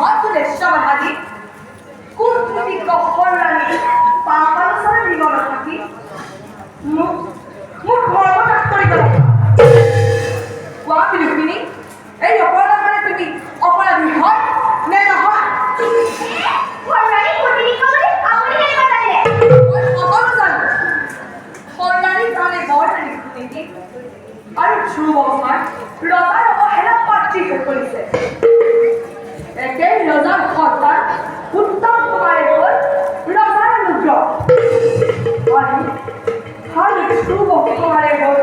মহাসুৰেশ্বৰ হাজি কূটনীতিজ্ঞ কল্যাণী পাপানুসাৰে জীবন থাকি মুখ ধৰ্মত্যাগ কৰি গ'ল। কোৱা বিলুপিনী, এই অপৰাধ মানে তুমি অপৰাধী হয় নে নহয়? কল্যাণী কূটনীতিজ্ঞ বুলি আপুনি কেনেকৈ জানিলে? মই সকলো জানো। কল্যাণীৰ কাৰণে বৰৰাণী কূটনীতিক আৰু ধ্ৰুৱ বৰ্মাই ৰজাৰ অৱহেলা পাত্ৰী হৈ পৰিছে। একেই ৰজাৰ সন্তান উত্তম কুমাৰে হ'ল ৰজাৰ অনুগ্ৰহ আৰু ধ্ৰুৱ কুমাৰে হ'ল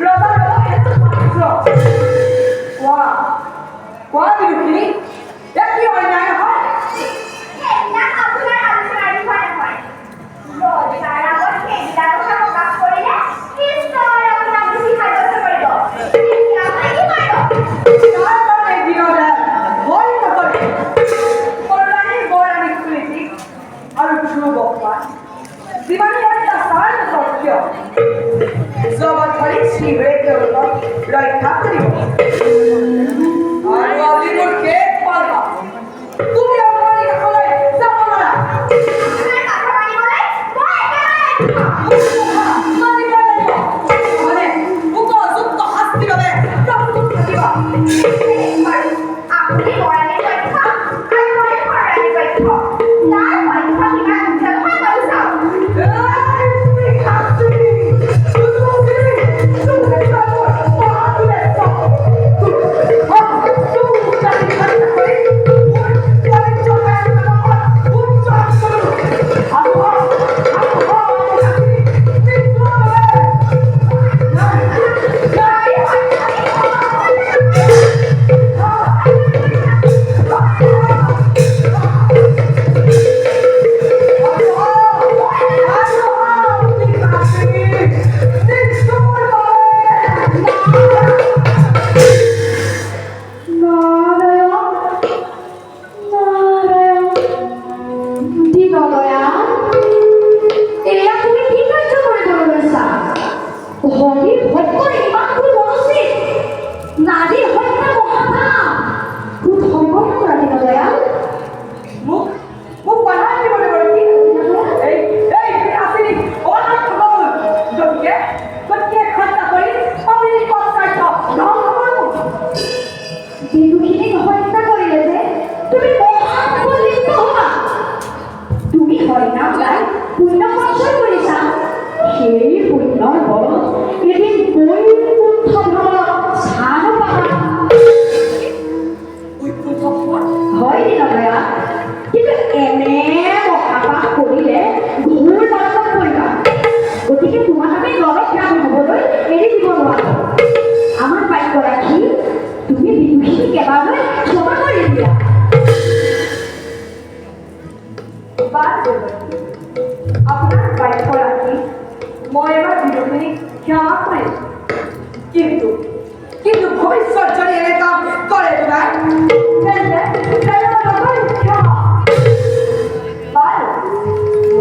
ৰজাৰ অৱহেলা পাত্ৰ। কোৱা বিলুপিনী, ইয়াত কি অন্যায় নহয়? সেইবিলাক আপোনাৰ আলোচনাৰ বিষয় নহয়। ৰজাৰ আগত সেইবিলাক কথা প্ৰকাশ কৰিলে নিশ্চয় আপোনাক দোষী সাব্যস্ত কৰিব। এতিয়া আপুনি কি কৰিব? তাৰ কাৰণে দিনতে ভয় নকৰে। কল্যাণীৰ বৰৰাণী কূটনীতিক আৰু ধ্ৰুৱ বৰ্মা যিমানেই অত্যাচাৰ নকৰক কিয়, জগত ধৰি শিৱে তেওঁলোকক ৰক্ষা কৰিব। আৰু আজি মোৰ শেষ পালা, তুমি অপৰাধী কাষলৈ যাব নোৱাৰা। আপোনাৰ কথা মানিবলৈ মই একেবাৰে মানিব লাগিব। নহ'লে উপযুক্ত শাস্তিৰ বাবে প্ৰস্তুত থাকিবা। বাৰু, আপুনি বৰাণীৰ পক্ষ আৰু মই বৰাণীৰ পক্ষ। তাৰ পক্ষ কিমান শুদ্ধ নহয় মই চাওঁ। মোক বাধা দিব লাগিব কি? এই আপুনি গতিকে হত্যা কৰি আপুনি কৰ্তব্য ধ্বংস কৰিব। বিদুষিনীক হত্যা কৰিলে যে তুমি মহাপলিত হ'বা। তুমি হৰিনাম গাই পুণ্য সঞ্চয় কৰিছা। সেই পুণ্যৰ বলত এদিন বৈকুণ্ঠ ধামত স্থান পাবা। হয় দিনদয়া, কিন্তু এনে মহাপাপ কৰিলে ঘোৰ নৰকত পৰিবা। গতিকে তোমাক আমি নৰকগামী হ'বলৈ এৰি দিব নোৱাৰো। আমাৰ বাক্য ৰাখি তুমি বিদুষীক এবাৰলৈ ক্ষমা কৰি দিয়া। আপোনাৰ বাক্য ৰাখি মই এবাৰ বিদুষীক ক্ষমা কৰিম।